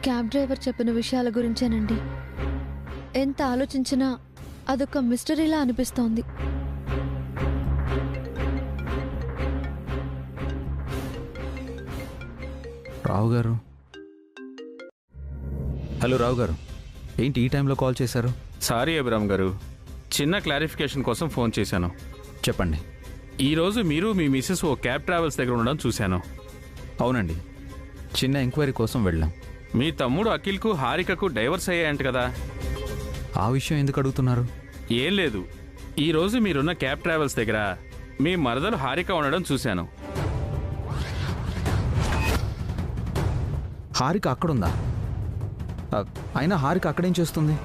Cab driver చెప్పిన విషయాల గురించేనండి. ఎంత ఆలోచించినా అదొక మిస్టరీలా అనిపిస్తోంది. రావు గారు. హలో రావు గారు, ఏంటి ఈ టైంలో కాల్ చేశారు? సారీ అభిరామ్ గారు, చిన్న క్లారిఫికేషన్ కోసం ఫోన్ చేశాను. చెప్పండి. ఈరోజు మీరు మీ మిస్సెస్ ఓ క్యాబ్ ట్రావెల్స్ దగ్గర ఉండడం చూశాను. అవునండి, చిన్న ఎంక్వైరీ కోసం వెళ్ళాం. మీ తమ్ముడు అఖిల్కు హారికకు డైవర్స్ అయ్యాయంట కదా? ఆ విషయం ఎందుకు అడుగుతున్నారు? ఏం లేదు, ఈరోజు మీరున్న క్యాబ్ ట్రావెల్స్ దగ్గర మీ మరదలు హారిక ఉండడం చూశాను. హారిక అక్కడుందా? అయినా హారిక అక్కడేం చేస్తుంది?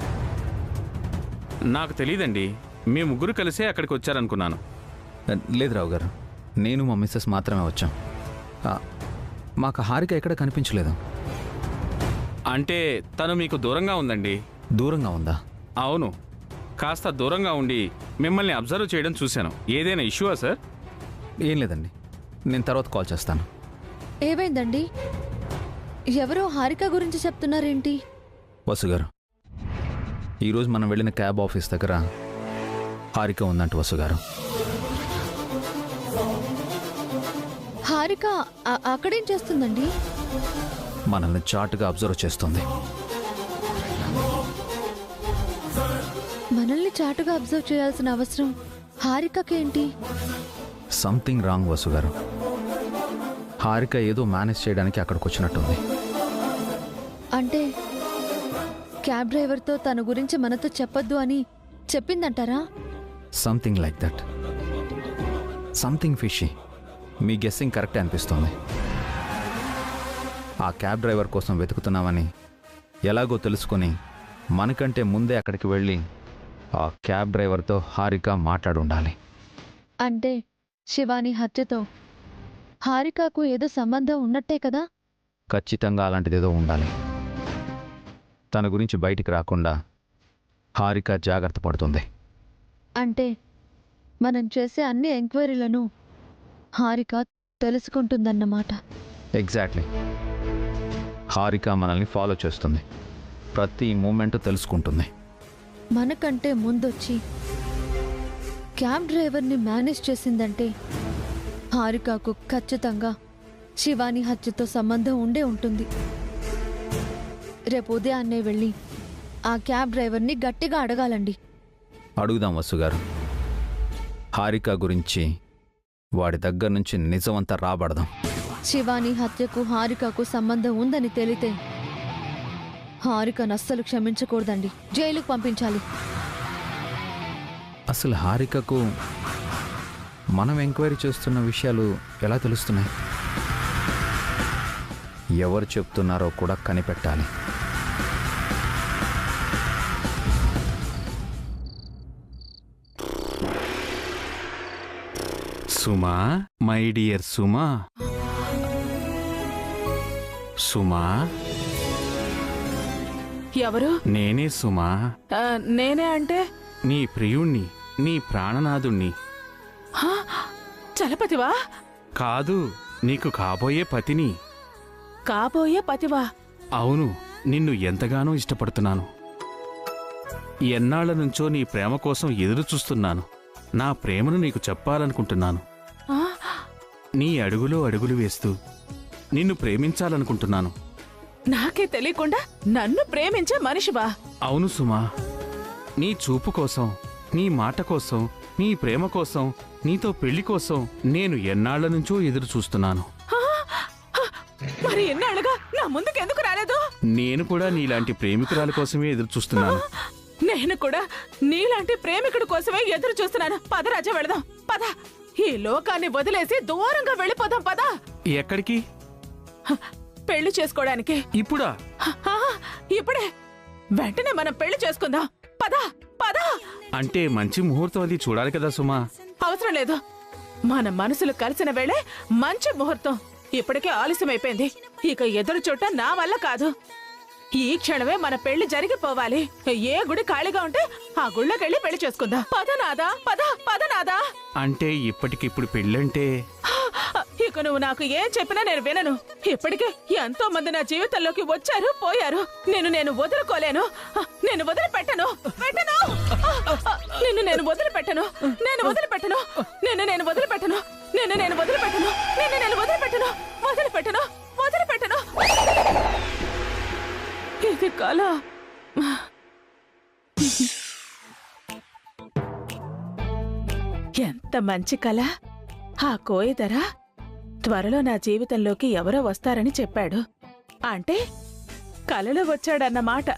నాకు తెలియదండి, మీ ముగ్గురు కలిసే అక్కడికి వచ్చారనుకున్నాను. లేదు రావు గారు, నేను మా మిస్సెస్ మాత్రమే వచ్చాం. మాకు హారిక ఎక్కడ కనిపించలేదు. అంటే తను మీకు దూరంగా ఉందండి. దూరంగా ఉందా? అవును, కాస్త దూరంగా ఉండి మిమ్మల్ని అబ్జర్వ్ చేయడం చూశాను. ఏదైనా ఇష్యూవా సార్? ఏం లేదండి, నేను తర్వాత కాల్ చేస్తాను. ఏమైందండి? ఎవరో హారిక గురించి చెప్తున్నారేంటి? వసు గారు, ఈరోజు మనం వెళ్ళిన క్యాబ్ ఆఫీస్ దగ్గర హారిక ఉందంట. వసు గారు, హారిక అక్కడేం చేస్తుందండి? మనల్ని చాటుగా అబ్జర్వ్ చేస్తుంది. మనల్ని చాటుగా అబ్జర్వ్ చేయాల్సిన అవసరం హారికకేంటి? సంథింగ్ రాంగ్ వసు గారు. హారిక ఏదో మేనేజ్ చేయడానికి అక్కడికి వచ్చినట్టుంది. అంటే క్యాబ్ డ్రైవర్తో తన గురించి మనతో చెప్పొద్దు అని చెప్పిందంటారా? Something like that. Something fishy. మీ గెస్సింగ్ కరెక్ట్ అనిపిస్తుంది. ఆ క్యాబ్ డ్రైవర్ కోసం వెతుకుతున్నామని ఎలాగో తెలుసుకొని మనకంటే ముందే అక్కడికి వెళ్ళి ఆ క్యాబ్ డ్రైవర్తో హారిక మాట్లాడి ఉండాలి. అంటే శివాని హత్యతో హారికకు ఏదో సంబంధం ఉన్నట్టే కదా? ఖచ్చితంగా అలాంటిదేదో ఉండాలి. తన గురించి బయటికి రాకుండా హారిక జాగ్రత్త పడుతుంది. అంటే మనం చేసే అన్ని ఎంక్వైరీలను హారిక తెలుసుకుంటుందన్నమాట. ఎగ్జాక్ట్లీ. హారిక మనల్ని ఫాలో చేస్తుంది, ప్రతి మూమెంట్ తెలుసుకుంటుంది. మనకంటే ముందొచ్చి క్యాబ్ డ్రైవర్ని మేనేజ్ చేసిందంటే హారికకు ఖచ్చితంగా శివాని హత్యతో సంబంధం ఉండే ఉంటుంది. రేపు ఉదయాన్నే వెళ్ళి ఆ క్యాబ్ డ్రైవర్ని గట్టిగా అడగాలండి. అడుగుదాం వసు గారు. హారిక గురించి వాడి దగ్గర నుంచి నిజమంతా రాబడదాం. శివాని హత్యకు హారికకు సంబంధం ఉందని తేలితే హారికను అస్సలు క్షమించకూడదండి, జైలుకు పంపించాలి. అసలు హారికకు మనం ఎంక్వైరీ చేస్తున్న విషయాలు ఎలా తెలుస్తున్నాయి? ఎవరు చెప్తున్నారో కూడా కనిపెట్టాలి. సుమా, మై డియర్ సుమా. సుమా, ఎవరు? నేనే సుమా. నేనే అంటే? నీ ప్రియుణ్ణి, నీ ప్రాణనాథుణ్ణి. చలపతివా? కాదు, నీకు కాబోయే పతిని. కాబోయే పతివా? అవును, నిన్ను ఎంతగానో ఇష్టపడుతున్నాను. ఎన్నాళ్ల నుంచో నీ ప్రేమ కోసం ఎదురు చూస్తున్నాను. నా ప్రేమను నీకు చెప్పాలనుకుంటున్నాను. నీ అడుగులో అడుగులు వేస్తూ నిన్ను ప్రేమించాలనుకుంటున్నాను. నాకే తెలియకుండా నన్ను ప్రేమించే మనిషివా? అవును సుమా, నీ చూపు కోసం, నీ మాట కోసం, నీ ప్రేమ కోసం, నీతో పెళ్లి కోసం నేను ఎన్నాళ్ల నుంచో ఎదురు చూస్తున్నాను. మరి ఎన్నాళ్ళుగా నా ముందుకెందుకు రాలేదు? నేను కూడా నీలాంటి ప్రేమికురాల కోసమే ఎదురు చూస్తున్నాను. నేను కూడా నీలాంటి ప్రేమికుడి కోసమే ఎదురు చూస్తున్నాను. పద రాజా, వెళదాం. పద, ఈ లోకాన్ని వదిలేసి దూరంగా వెళ్ళిపోదాం. పద. ఎక్కడికి? పెళ్లి చేసుకోవడానికి. ఇప్పుడా? ఇప్పుడే, వెంటనే మనం పెళ్లి చేసుకుందాం. పద పద. అంటే మంచి ముహూర్తం అది చూడాలి కదా సుమా. అవసరం లేదు, మన మనసులు కలిసిన వేళే మంచి ముహూర్తం. ఇప్పటికే ఆలస్యమైపోయింది, ఇక ఎదురు చూట నా వల్ల కాదు. ఈ క్షణమే మన పెళ్లి జరిగిపోవాలి. ఏ గుడి ఖాళీగా ఉంటే ఆ గుళ్ళకెళ్ళి పెళ్లి చేసుకుందాం. పదనాదా, పద పదనాదా. అంటే ఇప్పటికిప్పుడు పెళ్ళంటే ఇక నువ్వు నాకు ఏం చెప్పినా నేను వినను. ఇప్పటికే ఎంతో మంది నా జీవితంలోకి వచ్చారు పోయారు. నేను వదులుకోలేను. నేను వదిలిపెట్టను. నేను వదిలిపెట్టను. నేను వదిలిపెట్టను. నేను వదిలిపెట్టను. నేను వదిలిపెట్టను. నేను వదిలిపెట్టను. వదిలిపెట్టను. ఇది కళ. ఎంత మంచి కళ. ఆ కోయిదర త్వరలో నా జీవితంలోకి ఎవరో వస్తారని చెప్పాడు. అంటే కలలో వచ్చాడన్నమాట.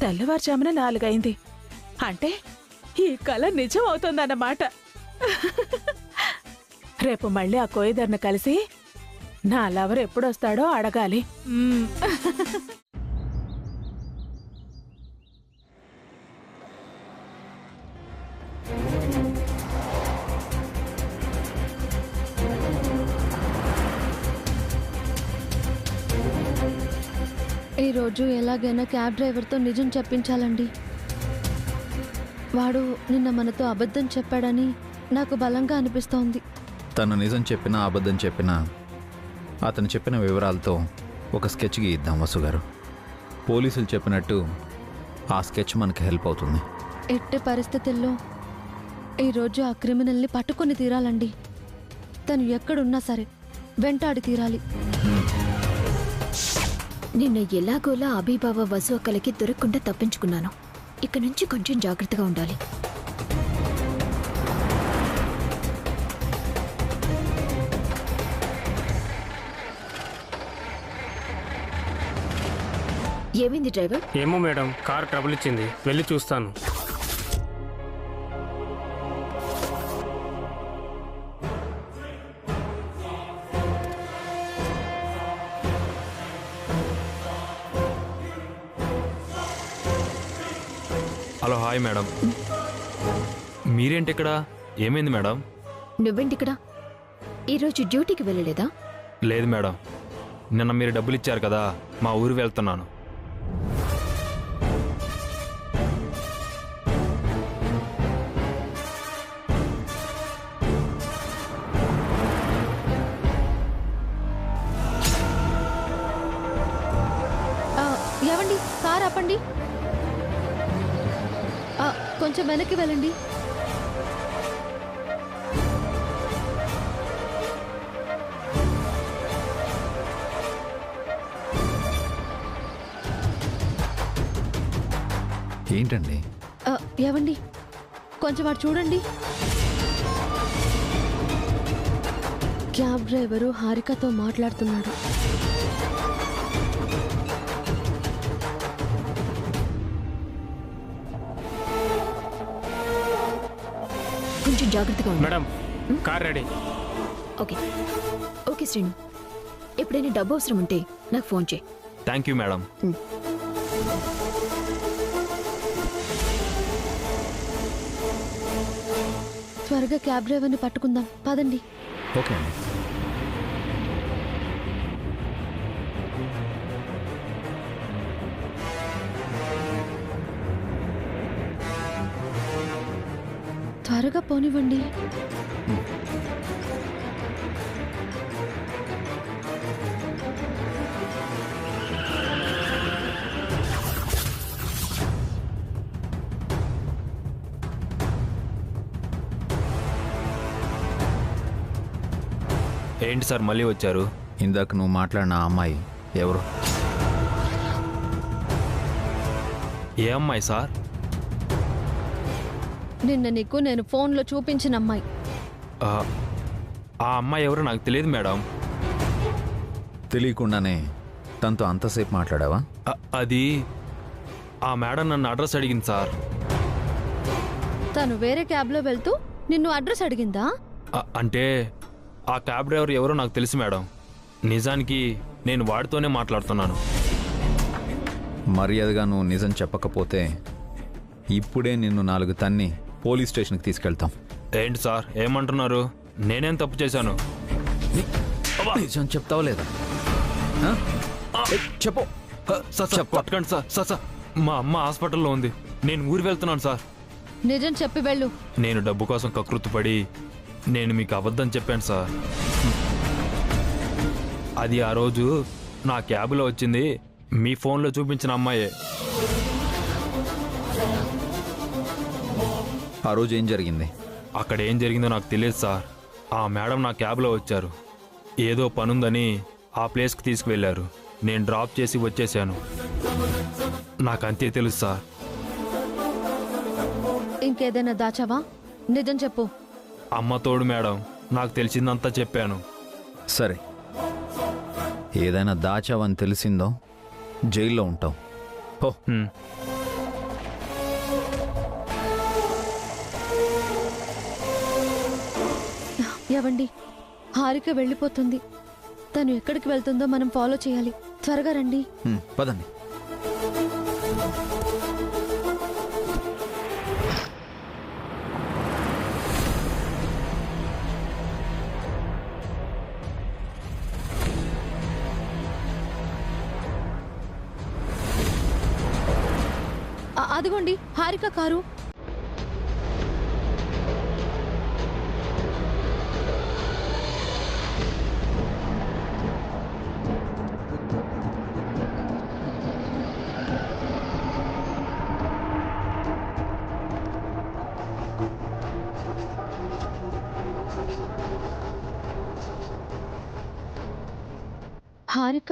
తెల్లవారుజామున 4 అయింది. అంటే ఈ కళ నిజం అవుతుందన్నమాట. రేపు మళ్ళీ ఆ కోయిదర్ను కలిసి నా లవర్ ఎప్పుడొస్తాడో అడగాలి. ఈరోజు ఎలాగైనా క్యాబ్ డ్రైవర్తో నిజం చెప్పించాలండి. వాడు నిన్న మనతో అబద్ధం చెప్పాడని నాకు బలంగా అనిపిస్తోంది. తను నిజం చెప్పినా అబద్ధం చెప్పినా అతను చెప్పిన వివరాలతో ఒక స్కెచ్ గీద్దాం వసు గారు. పోలీసులు చెప్పినట్టు ఆ స్కెచ్ మనకి హెల్ప్ అవుతుంది. ఎట్టి పరిస్థితుల్లో ఈరోజు ఆ క్రిమినల్ని పట్టుకొని తీరాలండి. తను ఎక్కడున్నా సరే వెంటాడి తీరాలి. నిన్న ఎలాగోలా అభిబావ వసు అక్కలకి దొరకకుండా తప్పించుకున్నాను. ఇక నుంచి కొంచెం జాగ్రత్తగా ఉండాలి. ఏమైంది డ్రైవర్? ఏమో మేడం, కార్ ట్రబుల్ ఇచ్చింది. వెళ్ళి చూస్తాను. Hello, hi madam. మీరేంటి ఇక్కడ? ఏమైంది మేడం? నువ్వేంటిక్కడ? ఈరోజు డ్యూటీకి వెళ్ళలేదా? లేదు మేడం, నిన్న మీరు డబ్బులు ఇచ్చారు కదా, మా ఊరు వెళ్తున్నాను. ఏవండి, కార్ ఆపండి. కొంచెం వెనక్కి వెళ్ళండి. ఏంటండి? ఏవండి, కొంచెం అటు చూడండి. క్యాబ్ డ్రైవరు హారికతో మాట్లాడుతున్నాడు. కొంచెం జాగ్రత్తగా ఉండు. Madam, car ready. Okay okay Srinu, ఎప్పుడైనా డబ్బు అవసరం ఉంటే నాకు ఫోన్ చేయి. Thank you madam. త్వరగా క్యాబ్ డ్రైవర్ని పట్టుకుందాం, పదండి. ఓకే అండి. త్వరగా పోనివ్వండి. ఏంటి సార్ మళ్ళీ వచ్చారు? ఇందాక నువ్వు మాట్లాడిన ఆ అమ్మాయి ఎవరు? ఏ అమ్మాయి సార్? నిన్న నీకు నేను ఫోన్లో చూపించిన అమ్మాయి. ఆ అమ్మాయి ఎవరో నాకు తెలియదు మేడం. తెలియకుండానే తనతో అంతసేపు మాట్లాడావా? అది ఆ మేడం నన్ను అడ్రస్ అడిగింది సార్. తను వేరే క్యాబ్లో వెళ్తూ నిన్ను అడ్రస్ అడిగిందా? అంటే ఆ క్యాబ్ డ్రైవర్ ఎవరో నాకు తెలుసు మేడం. నిజానికి నేను వాడితోనే మాట్లాడుతున్నాను. మర్యాదగా నువ్వు నిజం చెప్పకపోతే ఇప్పుడే నిన్ను 4 తన్ని పోలీస్ స్టేషన్కి తీసుకెళ్తాం. ఏంటి సార్ ఏమంటున్నారు? నేనేం తప్పు చేశాను? నిజం చెప్తావా లేదా? చెప్పు. సార్ పట్టుకోండి సార్. సార్ మా అమ్మ హాస్పిటల్లో ఉంది. నేను ఊరు వెళ్తున్నాను సార్. నిజం చెప్పి వెళ్ళు. నేను డబ్బు కోసం కకృతిపడి నేను మీకు అబద్ధం చెప్పాను సార్. అది ఆ రోజు నా క్యాబ్లో వచ్చింది మీ ఫోన్లో చూపించిన అమ్మాయే. ఆ రోజు ఏం జరిగింది? అక్కడ ఏం జరిగిందో నాకు తెలియదు సార్. ఆ మేడం నా క్యాబ్లో వచ్చారు. ఏదో పనుందని ఆ ప్లేస్కి తీసుకువెళ్ళారు. నేను డ్రాప్ చేసి వచ్చేసాను. నాకు అంతే తెలుసు సార్. ఇంకేదైనా దాచావా? నిజం చెప్పు. అమ్మ తోడు మేడం, నాకు తెలిసిందంతా చెప్పాను. సరే, ఏదైనా దాచావని తెలిసిందో జైల్లో ఉంటావు. ఓ హ్మ్. ఏవండి, హారిక వెళ్ళిపోతుంది. తను ఎక్కడికి వెళ్తుందో మనం ఫాలో చేయాలి. త్వరగా రండి. పదండి. అదిగోండి హారిక కారు. హారిక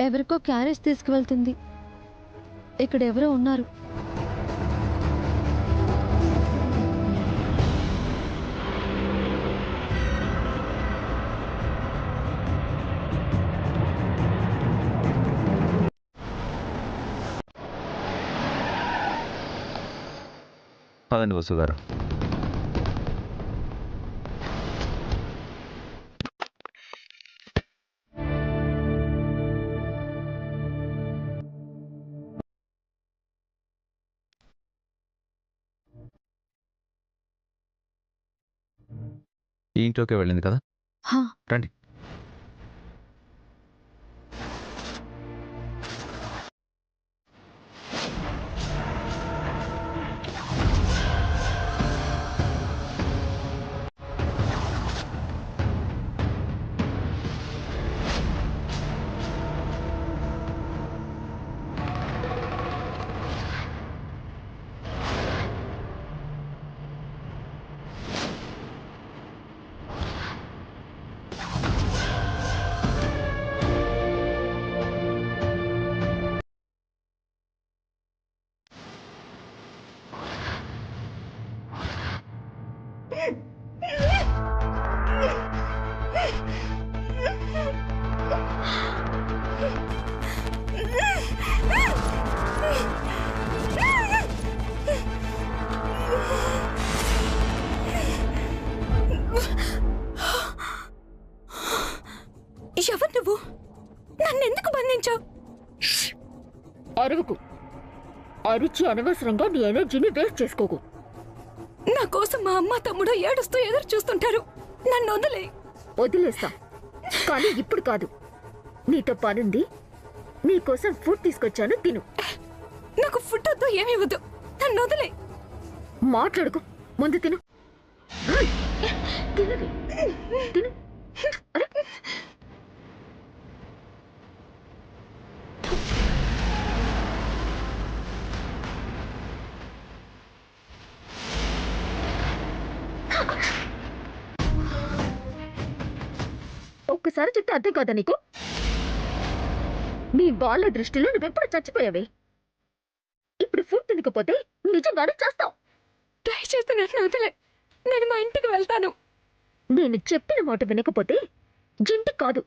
ఎవరికో క్యారేజ్ తీసుకువెళ్తుంది. ఇక్కడ ఎవరో ఉన్నారు. పదండి వసు గారు. ఈ ఇంట్లోకే వెళ్ళింది కదా? హా, రండి. ఎవరు నువ్వు? నన్నెందుకు బంధించావు? అరువుకు అరిచి అనవసరంగా నీ ఎనర్జీని వేస్ట్ చేసుకోకు. నా కోసం మా అమ్మ తమ్ముడు ఏడుస్తూ ఎదురు చూస్తుంటారు. నన్ను వదిలే. వదిలేస్తా, కానీ ఇప్పుడు కాదు. నీతో పనుంది. నీకోసం ఫుడ్ తీసుకొచ్చాను, తిను. నాకు ఫుడ్ వద్దు, ఏమీ వద్దు. నన్ను వదిలే. మాట్లాడుకో, ముందు తిను. తినవే, తిను. అరే, ఒక్కసారి చెప్తే అర్థం కాదా నీకు? నీ వాళ్ళ దృష్టిలో నువ్వెప్పుడు చచ్చిపోయావే. ఇప్పుడు ఫుడ్ తినకపోతే నిజంగానే చేస్తావు. దయచేసి నన్ను వదిలే. నేను మా ఇంటికి వెళ్తాను. నేను చెప్పిన మాట వినకపోతే ఇంటికి కాదు,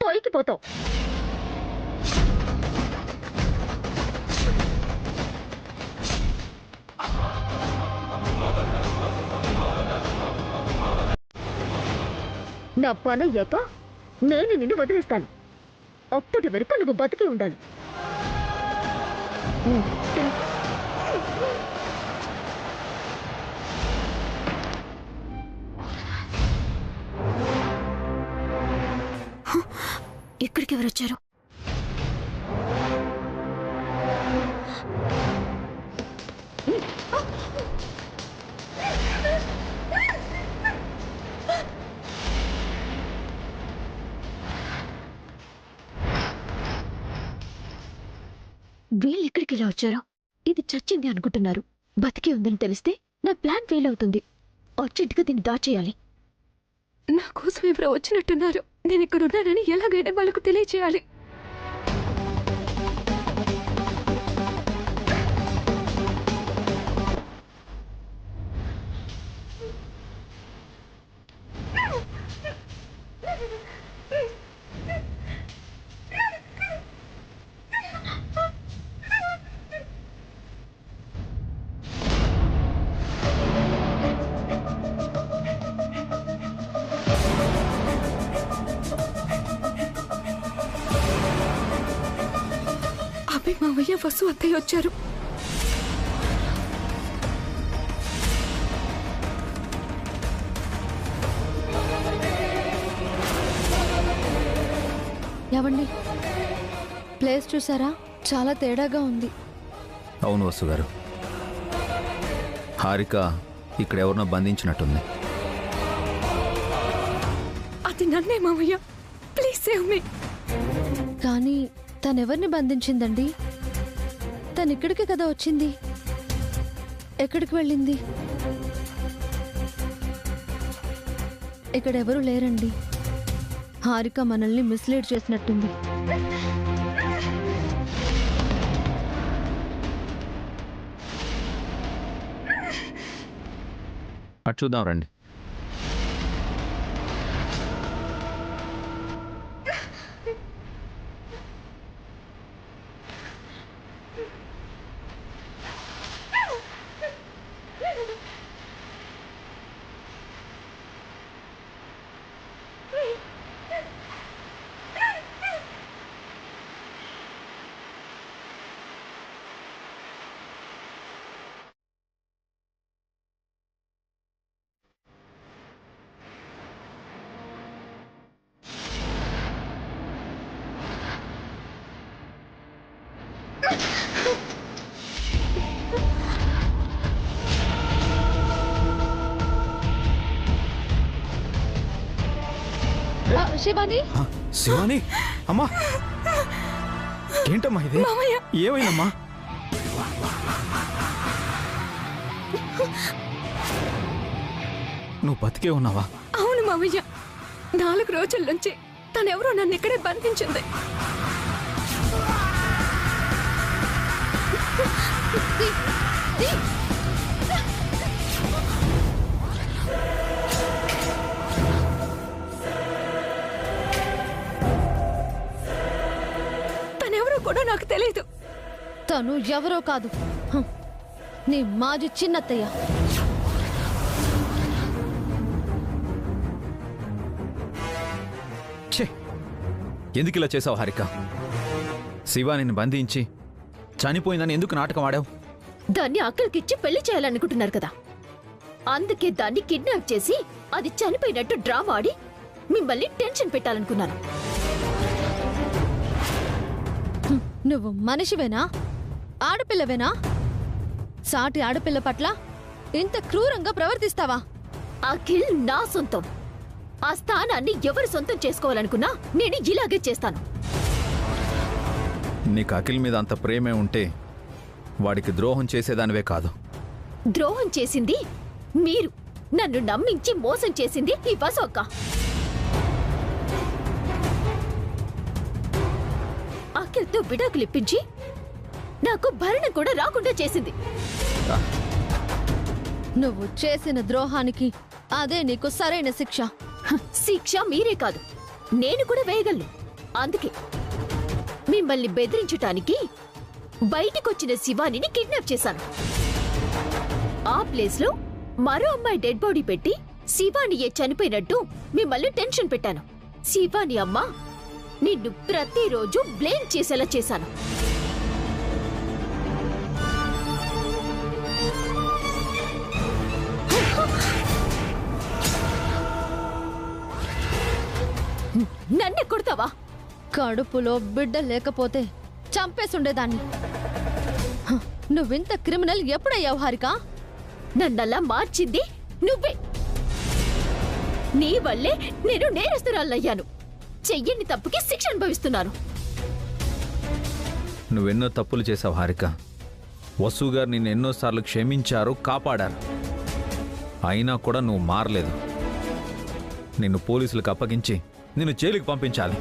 పైకి పోతావు. నా పని అయ్యాక నేను నిన్ను వదిలేస్తాను. అప్పటి వరకు నువ్వు బతికి ఉండాలి. ఇక్కడికి ఎవరు వచ్చారు? వీళ్ళు ఎక్కడికి ఇలా వచ్చారో? ఇది చచ్చింది అనుకుంటున్నారు. బతికి ఉందని తెలిస్తే నా ప్లాన్ ఫెయిల్ అవుతుంది. అర్జెంటుగా దీన్ని దాచేయాలి. నా కోసం ఎవరో వచ్చినట్టున్నారు. నేను ఇక్కడ ఉన్నానని ఎలాగైనా వాళ్ళకు తెలియచేయాలి. అభి మావయ్య వసు అత్తయ్య వచ్చారు. ఏవండి, ప్లేస్ చూసారా? చాలా తేడాగా ఉంది. అవును వసు గారు, హారిక ఇక్కడ ఎవరినో బంధించినట్టుంది. అది నన్నే మావయ్య, ప్లీజ్ సేవ్ మీ. కానీ తనెవరిని బంధించిందండి? తను ఇక్కడికి కదా వచ్చింది. ఎక్కడికి వెళ్ళింది? ఇక్కడ ఎవరు లేరండి. హారిక మనల్ని మిస్లీడ్ చేసినట్టుంది. అటు చూద్దాం రండి. శివాని, శివాని అమ్మా, ఏంటమ్మా ఇది? ఏమైందమ్మా? నువ్వు బతికే ఉన్నావా? అవును మావయ్య, 4 రోజుల నుంచి తనెవరో నన్ను ఇక్కడే బంధించింది. తనెవరో కూడా నాకు తెలీదు. తను ఎవరో కాదు, నీ మాజీ చిన్నత్తయ్య. ఛే, ఎందుకు ఇలా చేసావు హారిక? శివానిని బంధించి చనిపోయిందని ఎందుకు నాటకం ఆడావు? దాన్ని అక్కడికిచ్చి పెళ్లి చేయాలనుకుంటున్నారు కదా, అందుకే దాన్ని కిడ్నాప్ చేసి అది చనిపోయినట్టు డ్రామా ఆడి మిమ్మల్ని టెన్షన్ పెట్టాలనుకున్నాను. నువ్వు మనిషివేనా? ఆడపిల్లవేనా? సాటి ఆడపిల్ల పట్ల ఇంత క్రూరంగా ప్రవర్తిస్తావా? అఖిల్ నా సొంతం. ఆ స్థానాన్ని ఎవరు సొంతం చేసుకోవాలనుకున్నా నేను ఇలాగే చేస్తాను. నీకు అఖిల్ మీద అంత ప్రేమే ఉంటే వాడికి ద్రోహం చేసేదానివే కాదు. ద్రోహం చేసింది మీరు. నన్ను నమ్మించి మోసం చేసింది ఈ వసు అక్క. అఖిల్తో విడాకులు ఇప్పించి నాకు భరణం కూడా రాకుండా చేసింది. నువ్వు చేసిన ద్రోహానికి అదే నీకు సరైన శిక్ష. శిక్ష మీరే కాదు, నేను కూడా వేయగలను. అందుకే మిమ్మల్ని బెదిరించటానికి బయటికొచ్చిన శివానిని కిడ్నాప్ చేశాను. ఆ ప్లేస్ లో మరో అమ్మాయి డెడ్ బాడీ పెట్టి శివానియే చనిపోయినట్టు మిమ్మల్ని టెన్షన్ పెట్టాను. శివాని అమ్మ నిన్ను ప్రతిరోజు బ్లేమ్ చేసేలా చేశాను. నన్నే కొడతావా? కడుపులో బిడ్డ లేకపోతే చంపేసుండేదాన్ని. నువ్వింత క్రిమినల్ ఎప్పుడయ్యావు హారిక? నన్నలా మార్చింది నువ్వే. నీ వల్లే నేను నేరస్తురాలయ్యాను. చెయ్యని తప్పుకి శిక్ష అనుభవిస్తున్నాను. నువ్వెన్నో తప్పులు చేసావు హారిక. వసు గారు నిన్ను ఎన్నోసార్లు క్షమించారు, కాపాడారు. అయినా కూడా నువ్వు మారలేదు. నిన్ను పోలీసులకు అప్పగించి నిన్ను జైలుకి పంపించాలి.